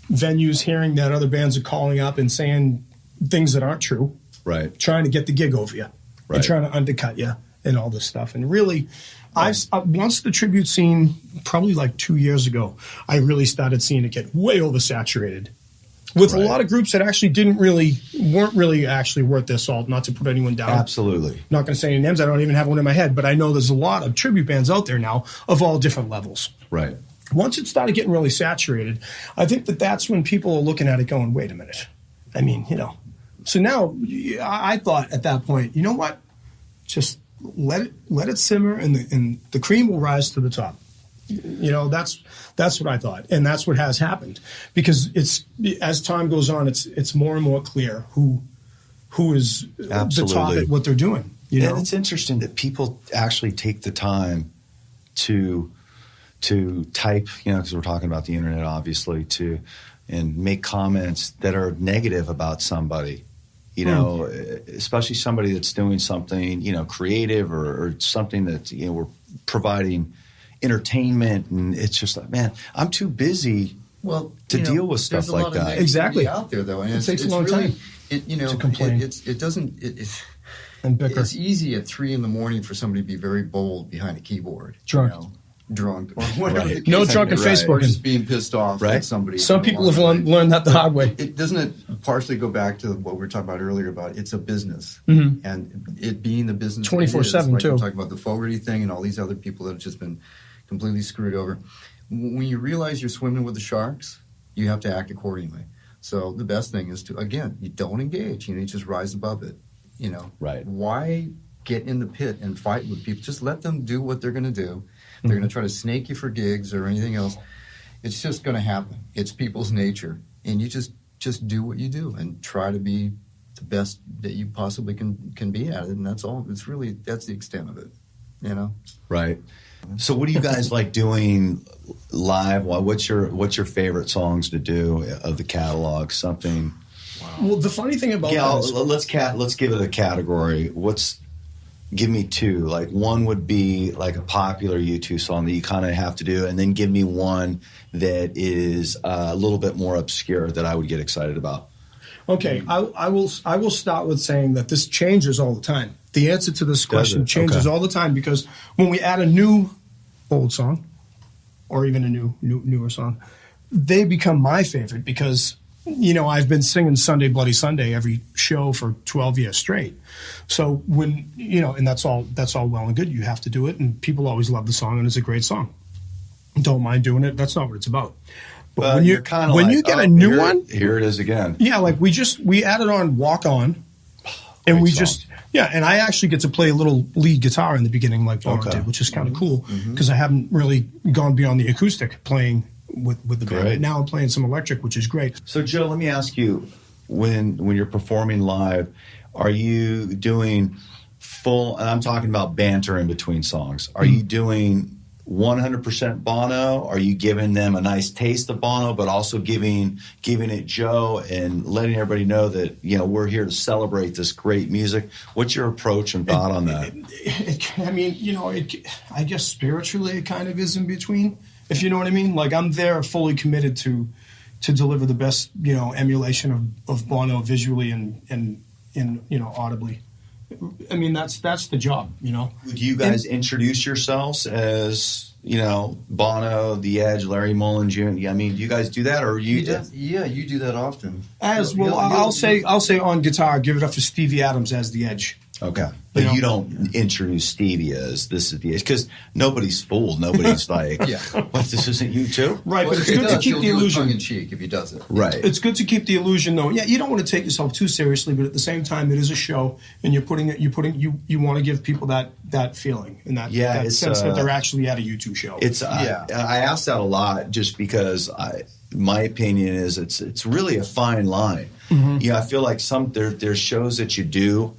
venues hearing that other bands are calling up and saying things that aren't true. Right. trying to get the gig over you Right. and trying to undercut you and all this stuff. And really, once the tribute scene, probably like 2 years ago, I really started seeing it get way oversaturated with a lot of groups that actually weren't really actually worth their salt. Not to put anyone down. Absolutely. Not going to say any names. I don't even have one in my head, but I know there's a lot of tribute bands out there now of all different levels. Right. Once it started getting really saturated, I think that's when people are looking at it going, wait a minute. I mean, So now I thought at that point, you know what? Just let it simmer and the cream will rise to the top. That's what I thought. And that's what has happened. Because as time goes on, it's more and more clear who is the top at what they're doing. And it's interesting that people actually take the time to type, because we're talking about the internet, obviously, and make comments that are negative about somebody, especially somebody that's doing something, creative or something that, we're providing entertainment. And it's just like, man, I'm too busy to deal with stuff like that. Exactly. Out there, though. And it takes a long time to complain. And bicker. It's easy at 3 a.m. for somebody to be very bold behind a keyboard. Drunk or whatever. Right. No drunken Facebooking. Or just being pissed off at somebody. Some people have learned that the hard way. Doesn't it partially go back to what we were talking about earlier about it's a business. And it being the business 24/7 like too. We're talking about the Fogarty thing and all these other people that have just been completely screwed over. When you realize you're swimming with the sharks, you have to act accordingly. So the best thing is to, again, you don't engage. You just rise above it. Right. Why get in the pit and fight with people? Just let them do what they're going to do. They're going to try to snake you for gigs or anything else. It's just going to happen. It's people's nature. And you just do what you do and try to be the best that you possibly can be at it. And that's all. That's the extent of it, Right. So what do you guys like doing live? What's your favorite songs to do of the catalog? Something. Wow. Well, the funny thing about that is, let's give it a category. Give me two. Like one would be like a popular U2 song that you kind of have to do, and then give me one that is a little bit more obscure that I would get excited about. Okay, I will start with saying that this changes all the time. The answer to this question changes all the time because when we add a new old song, or even a newer song, they become my favorite because I've been singing Sunday Bloody Sunday every show for 12 years straight. So when and that's all well and good. You have to do it, and people always love the song, and it's a great song. Don't mind doing it. That's not what it's about. But when you get a new one, here it is again. Yeah, like we added on Walk On, and and I actually get to play a little lead guitar in the beginning, like Bono did, which is kind of cool because I haven't really gone beyond the acoustic playing with the band. Now I'm playing some electric, which is great. So Joe, let me ask you, when you're performing live, are you doing full, and I'm talking about banter in between songs, are you doing 100% Bono? Are you giving them a nice taste of Bono, but also giving it Joe and letting everybody know that, we're here to celebrate this great music? What's your approach and thought on that? I guess spiritually it kind of is in between, if you know what I mean. Like I'm there fully committed to deliver the best, emulation of Bono visually and audibly. I mean, that's the job, Do you guys introduce yourselves as, Bono, The Edge, Larry Mullen Jr.? I mean, do you guys do that, or you? Yeah, you do that often. I'll say on guitar, give it up for Stevie Adams as The Edge. Okay, but you don't introduce Stevie as this is the Edge because nobody's fooled. Nobody's like, what? This isn't U2, right? But it's good to keep the illusion tongue in cheek if he does it. Right. It's good to keep the illusion though. Yeah, you don't want to take yourself too seriously, but at the same time, it is a show, and you want to give people that feeling and that sense that they're actually at a U2 show. I ask that a lot just because my opinion is it's really a fine line. I feel like there's shows that you do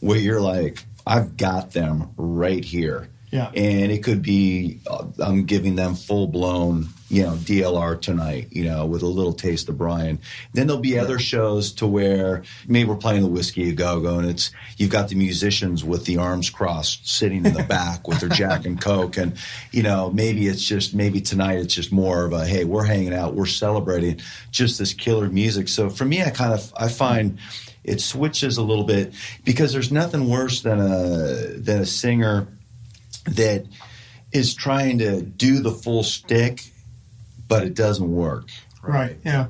where you're like, I've got them right here. Yeah. And it could be, I'm giving them full-blown, DLR tonight, with a little taste of Brian. Then there'll be other shows to where maybe we're playing the Whiskey A Go-Go and you've got the musicians with the arms crossed sitting in the back with their Jack and Coke. And, maybe tonight it's just more of a, hey, we're hanging out, we're celebrating just this killer music. So for me, I find it switches a little bit, because there's nothing worse than a singer that is trying to do the full shtick, but it doesn't work. Right. Yeah.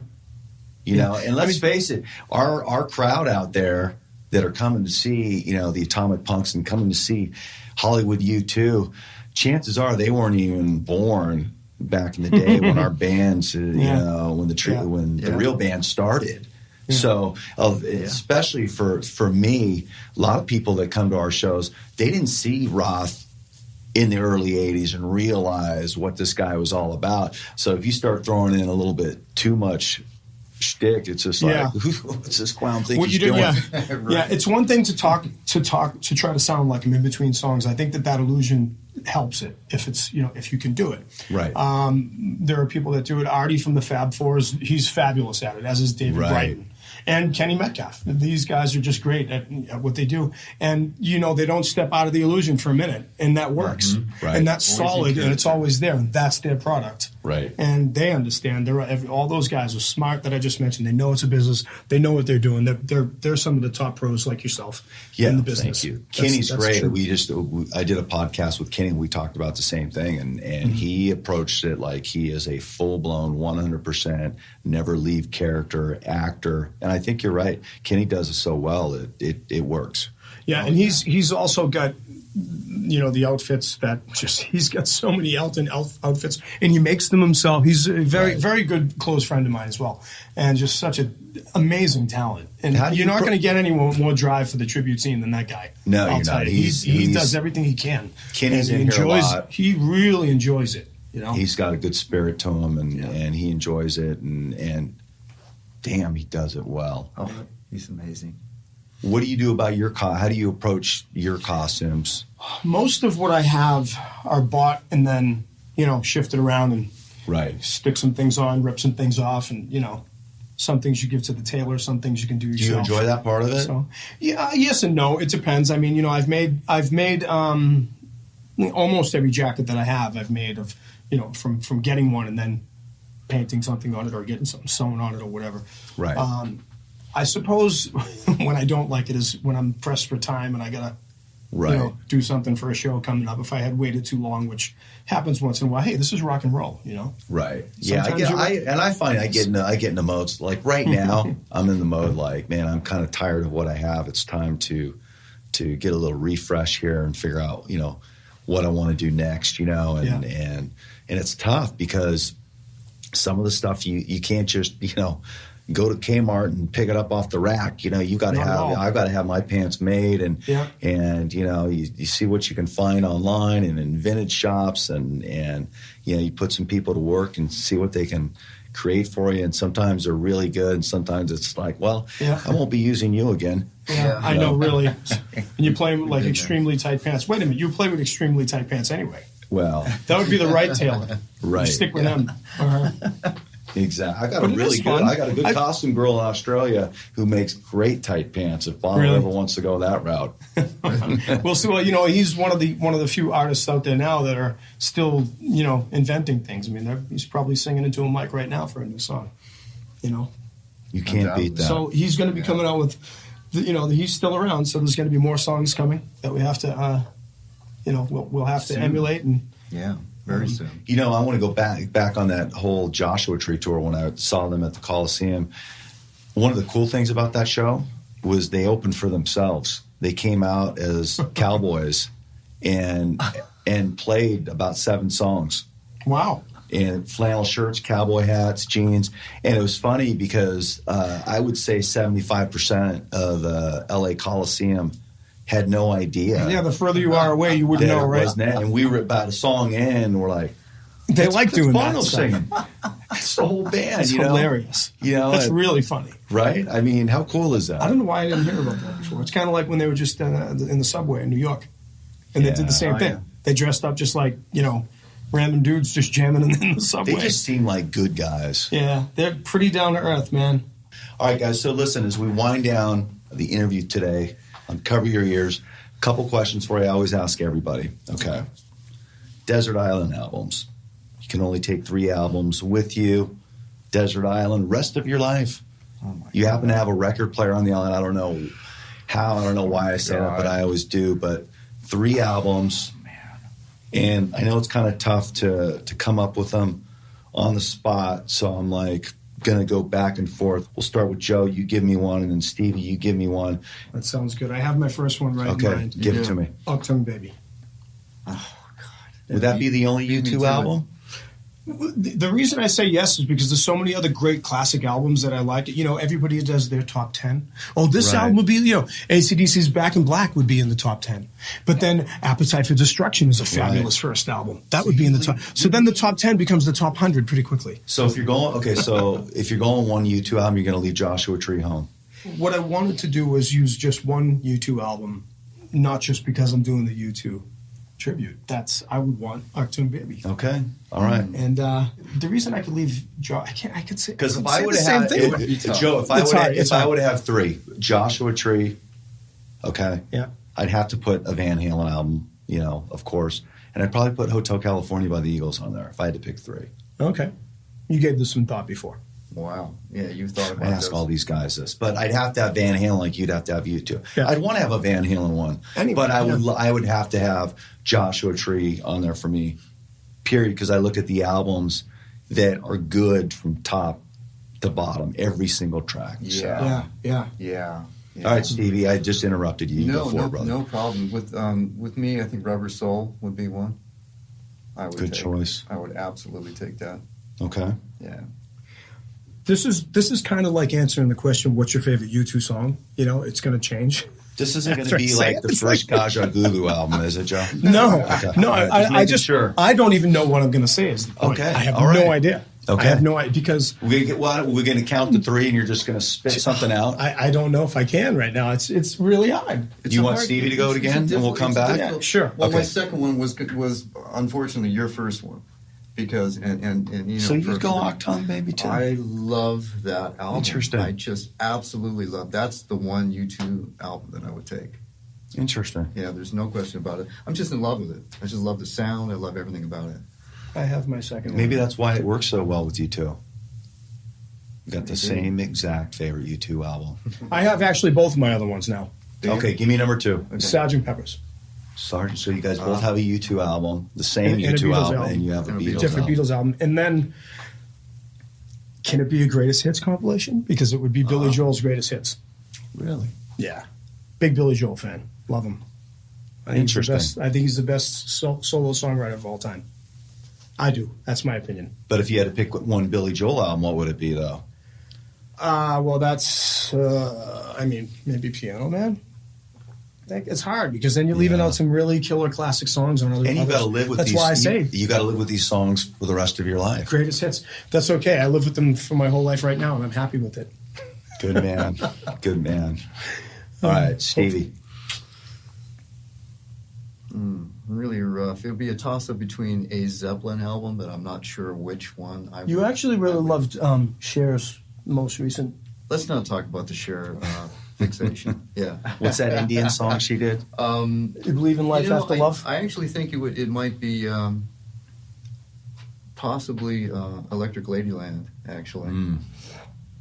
You know, and let's face it, our crowd out there that are coming to see, you know, the Atomic Punks and coming to see Hollywood U2, chances are they weren't even born back in the day when our bands, you know, when the real band started. Yeah. So, especially for me, a lot of people that come to our shows, they didn't see Roth in the early 80s and realize what this guy was all about. So if you start throwing in a little bit too much shtick, it's just like, what's this clown think he's doing? Yeah. Yeah, it's one thing to try to sound like him in between songs. I think that illusion helps it if it's, you know, if you can do it. Right. There are people that do it. Artie from the Fab Fours, he's fabulous at it, as is David Brighton. And Kenny Metcalf. These guys are just great at what they do. And, you know, they don't step out of the illusion for a minute. And that works. Mm-hmm. Right. And that's solid, and it's always there. And that's their product. Right. And they understand. All those guys are smart that I just mentioned. They know it's a business. They know what they're doing. They're some of the top pros like yourself in the business. Thank you. Kenny's great. True. I did a podcast with Kenny. We talked about the same thing. And he approached it like he is a full-blown 100%, never leave character actor. And I think you're right. Kenny does it so well that it works. Yeah, and he's also got, you know, the outfits that he's got so many Elton outfits, and he makes them himself. He's a very good close friend of mine as well, and just such an amazing talent. And you're not going to get any more drive for the tribute scene than that guy. No, you're not. He does everything he can. Kenny's in here a lot. He really enjoys it. You know, he's got a good spirit to him, and he enjoys it, and damn, he does it well. Oh, he's amazing. What do you do about how do you approach your costumes? Most of what I have are bought and then, you know, shifted around and stick some things on, rip some things off, and, you know, some things you give to the tailor, some things you can do yourself. Do you enjoy that part of it? So, yes and no. It depends. I mean, you know, I've made almost every jacket that I have. I've made of, you know, from getting one and then painting something on it or getting something sewn on it or whatever. Right. I suppose when I don't like it is when I'm pressed for time and I gotta, you know, do something for a show coming up. If I had waited too long, which happens once in a while, hey, this is rock and roll, you know. Right. I find I get into modes like right now. I'm in the mode like, man, I'm kind of tired of what I have. It's time to get a little refresh here and figure out, you know, what I want to do next, you know, and it's tough because some of the stuff you can't just, you know, go to Kmart and pick it up off the rack. You know, I've got to have my pants made, and you know, you see what you can find online and in vintage shops, and you know, you put some people to work and see what they can create for you. And sometimes they're really good, and sometimes it's like, well, I won't be using you again. Yeah, I know, really. And you play with like extremely tight pants. Wait a minute, you play with extremely tight pants anyway. Well, that would be the right tailor. Right, you stick with them. Exactly. I got a good costume girl in Australia who makes great tight pants. If Bono ever wants to go that route, well, so you know, he's one of the few artists out there now that are still, you know, inventing things. I mean, he's probably singing into a mic right now for a new song. You know, you can't beat that. So he's going to be coming out with, you know, he's still around. So there's going to be more songs coming that we have to, you know, we'll have to emulate and very soon. You know, I want to go back on that whole Joshua Tree tour when I saw them at the Coliseum. One of the cool things about that show was they opened for themselves. They came out as cowboys and played about 7 songs. Wow. And flannel shirts, cowboy hats, jeans. And it was funny because I would say 75% of the LA Coliseum had no idea. Yeah, the further you are away, you wouldn't know, right? And we were about a song in, and we're like, they like doing that. Singing. It's the whole band. It's hilarious. You know, that's really funny, right? I mean, how cool is that? I don't know why I didn't hear about that before. It's kind of like when they were just in the subway in New York, and they did the same thing. Yeah. They dressed up just like, you know, random dudes just jamming in the subway. They just seem like good guys. Yeah, they're pretty down to earth, man. All right, guys. So listen, as we wind down the interview today on Cover Your Ears, a couple questions for you. I always ask everybody. Okay. Desert Island albums. You can only take 3 albums with you. Desert Island, rest of your life. You happen to have a record player on the island. I don't know how. I don't know why I say that, but I always do. But 3 albums, and I know it's kind of tough to come up with them on the spot. So I'm like gonna go back and forth. We'll start with Joe. You give me one, and then Stevie, you give me one. That sounds good. I have my first one right in mind. Give it to me. Uptown Baby. Oh God! Would that be the only U2 album? The reason I say yes is because there's so many other great classic albums that I like. You know, everybody does their top 10. Oh, this album would be, you know, AC/DC's Back in Black would be in the top 10. But then Appetite for Destruction is a fabulous first album. That would be in the top. So then the top 10 becomes the top 100 pretty quickly. So if you're going, if you're going one U2 album, you're going to leave Joshua Tree home. What I wanted to do was use just one U2 album, not just because I'm doing the U2 tribute. I would want Uptown Baby. Okay, all right. And the reason I could leave Joe, I could say because if I would have Joe, if I would have 3, Joshua Tree, okay, yeah, I'd have to put a Van Halen album, you know, of course, and I'd probably put Hotel California by the Eagles on there if I had to pick 3. Okay, you gave this some thought before. Wow. Yeah, you thought about I ask all these guys this, but I'd have to have Van Halen like you'd have to have U2. Yeah. I'd want to have a Van Halen one, but I would have to have Joshua Tree on there for me, period, because I look at the albums that are good from top to bottom, every single track. Yeah. All right, Stevie, I just interrupted you before, brother. No problem. With me, I think Rubber Soul would be one. Good choice. I would absolutely take that. Okay. Yeah. This is kind of like answering the question, what's your favorite U2 song? You know, it's going to change. This isn't going to be like the first Gaja Gulu album, is it, Joe? No. Okay. No, I just sure. I don't even know what I'm going to say is the point. Okay. I have no idea. Okay. I have no idea because we're going to count to 3 and you're just going to spit something out? I don't know if I can right now. It's really hard. You want Stevie to go it again and we'll come back? Yeah, sure. Well, my second one was unfortunately your first one. Because and you know, so you go Uptown Baby too. I love that album. Interesting. I just absolutely love. That's the one U2 album that I would take. Interesting. Yeah, there's no question about it. I'm just in love with it. I just love the sound. I love everything about it. I have my second one. Maybe that's why it works so well with U2. You got the same exact favorite U2 album. I have actually both of my other ones now. Okay, give me number 2. Okay. Sgt. Pepper's. Sergeant, so you guys both have a U2 album, the same and U2 album, and you have a Beatles album. And then, can it be a greatest hits compilation? Because it would be Billy Joel's greatest hits. Really? Yeah. Big Billy Joel fan. Love him. Interesting. I think he's the best solo songwriter of all time. I do. That's my opinion. But if you had to pick one Billy Joel album, what would it be, though? Well, that's, maybe Piano Man. It's hard because then you're leaving out some really killer classic songs on other. And you got to live with That's these. why I say you got to live with these songs for the rest of your life. Greatest hits. That's okay. I live with them for my whole life right now, and I'm happy with it. Good man. Good man. All right, Stevie. Really rough. It would be a toss-up between a Zeppelin album, but I'm not sure which one. You actually really loved Cher's most recent. Let's not talk about the Cher fixation. Yeah. What's that Indian song she did? You Believe in Life After Love? I actually think it might be possibly Electric Ladyland, actually.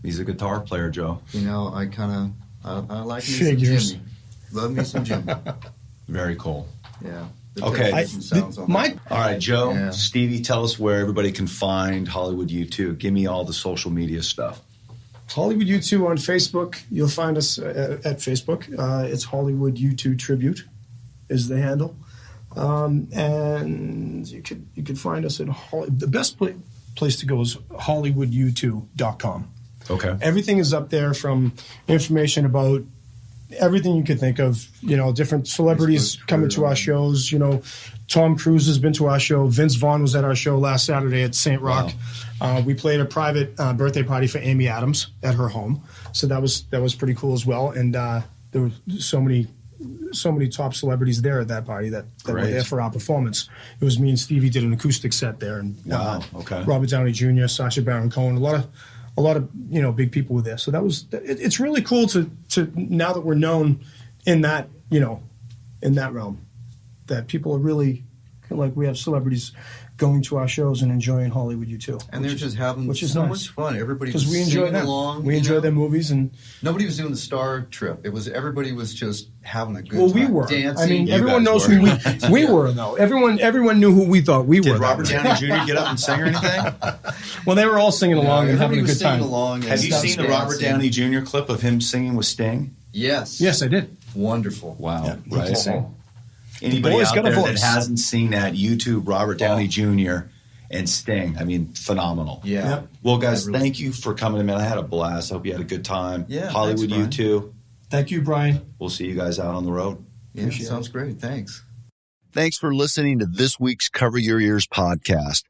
He's a guitar player, Joe. You know, I like me Figures. some Jimmy. Love me some Jimmy. Very cool. Yeah. Okay. All right, Joe, Yeah. Stevie, tell us where everybody can find Hollywood U2. Give me all the social media stuff. Hollywood U2 on Facebook. You'll find us at Facebook. It's Hollywood U2 Tribute is the handle. And you could find us at the best place to go is HollywoodU2.com. Okay. Everything is up there, from information about everything you could think of, you know, different celebrities coming to our shows. You know, Tom Cruise has been to our show. Vince Vaughn was at our show last Saturday at St. Rock. Wow. We played a private birthday party for Amy Adams at her home, so that was pretty cool as well. And there were so many top celebrities there at that party that were there for our performance. It was me and Stevie did an acoustic set there, and Robert Downey Jr., Sacha Baron Cohen, a lot of big people were there. So it's really cool to now that we're known in that realm, that people are really, like, we have celebrities going to our shows and enjoying Hollywood U2. And they're just having which is so nice. much fun. Everybody was Because we enjoy singing them. along. We you enjoy know? their movies, and Nobody was doing the star trip. Everybody was just having a good well, time. we were. Dancing. I mean, You everyone guys knows were. who we were, though. Everyone knew who we thought we were. Did that Robert night. Downey Jr. get up and sing or anything? Well, they were all singing along and having everybody a was good time. singing along. and Have you stuff, seen the Robert dancing. Downey Jr. clip of him singing with Sting? Yes. Yes, I did. Wonderful. Wow. Yeah, Right. he can sing. Anybody boy's out got a there that voice. hasn't seen that, YouTube Robert Downey Jr. and Sting. I mean, phenomenal. Yeah. Yep. Well, guys, Really- thank you for coming in, man. I had a blast. I hope you had a good time. Yeah, Hollywood thanks, U2. Thank you, Brian. We'll see you guys out on the road. Yeah, sounds great. Thanks. Thanks for listening to this week's Cover Your Ears podcast.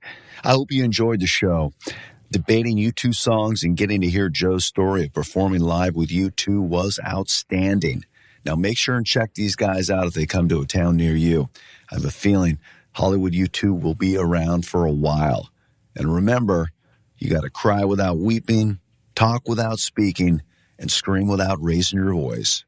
I hope you enjoyed the show. Debating U2 songs and getting to hear Joe's story of performing live with U2 was outstanding. Now make sure and check these guys out if they come to a town near you. I have a feeling Hollywood U2 will be around for a while. And remember, you got to cry without weeping, talk without speaking, and scream without raising your voice.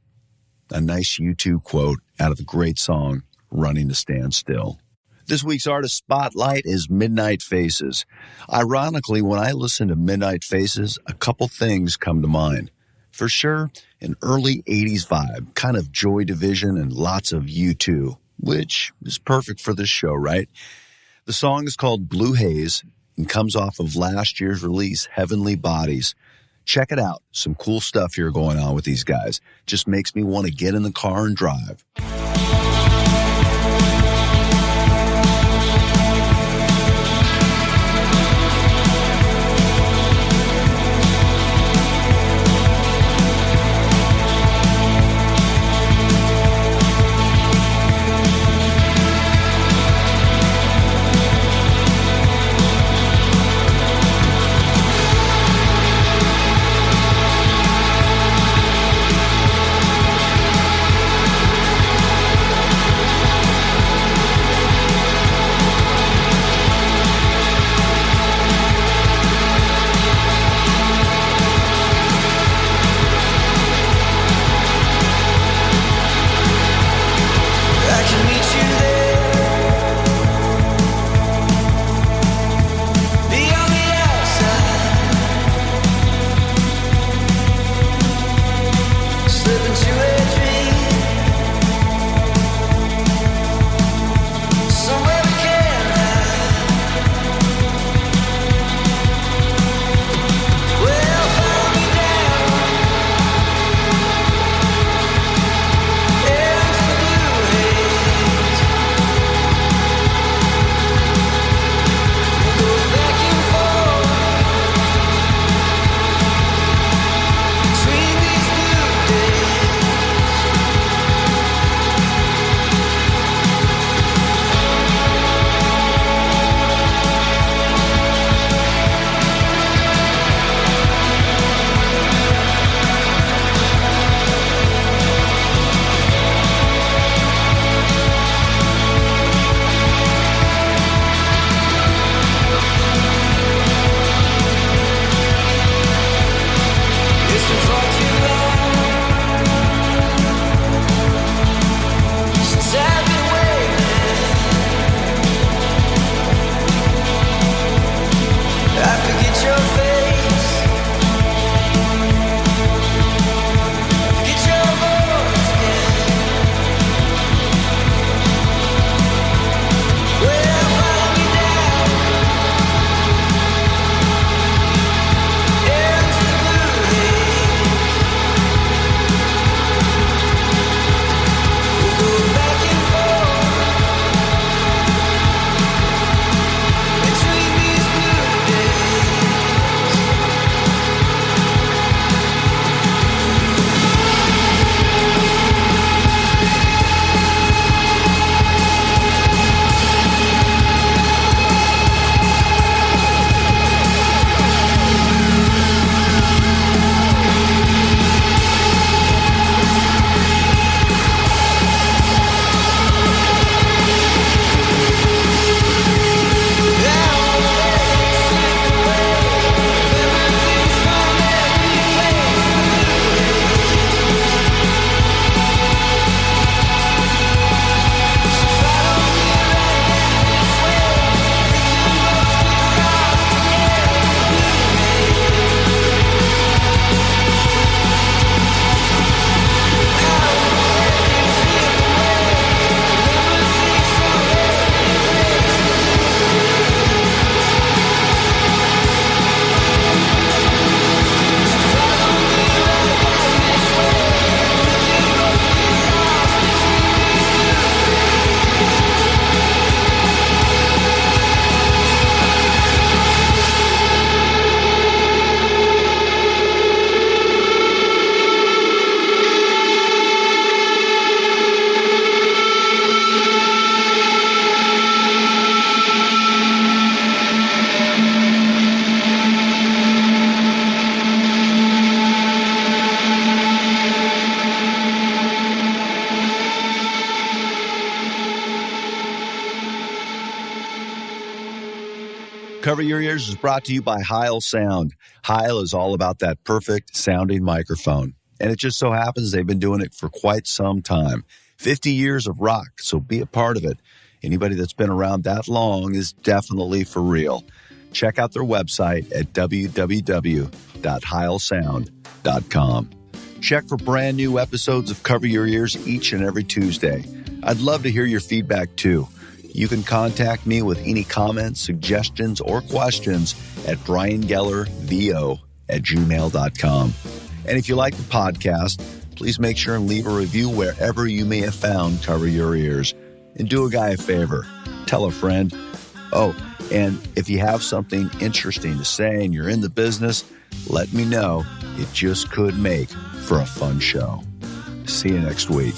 A nice U2 quote out of the great song, Running to Stand Still. This week's artist spotlight is Midnight Faces. Ironically, when I listen to Midnight Faces, a couple things come to mind. For sure, an early 80s vibe, kind of Joy Division and lots of U2, which is perfect for this show, right? The song is called Blue Haze and comes off of last year's release, Heavenly Bodies. Check it out. Some cool stuff here going on with these guys. Just makes me want to get in the car and drive. Cover Your Ears is brought to you by Heil Sound. Heil is all about that perfect sounding microphone. And it just so happens they've been doing it for quite some time. 50 years of rock, so be a part of it. Anybody that's been around that long is definitely for real. Check out their website at www.heilsound.com. Check for brand new episodes of Cover Your Ears each and every Tuesday. I'd love to hear your feedback too. You can contact me with any comments, suggestions, or questions at briangellervo@gmail.com. And if you like the podcast, please make sure and leave a review wherever you may have found Cover Your Ears. And do a guy a favor. Tell a friend. Oh, and if you have something interesting to say and you're in the business, let me know. It just could make for a fun show. See you next week.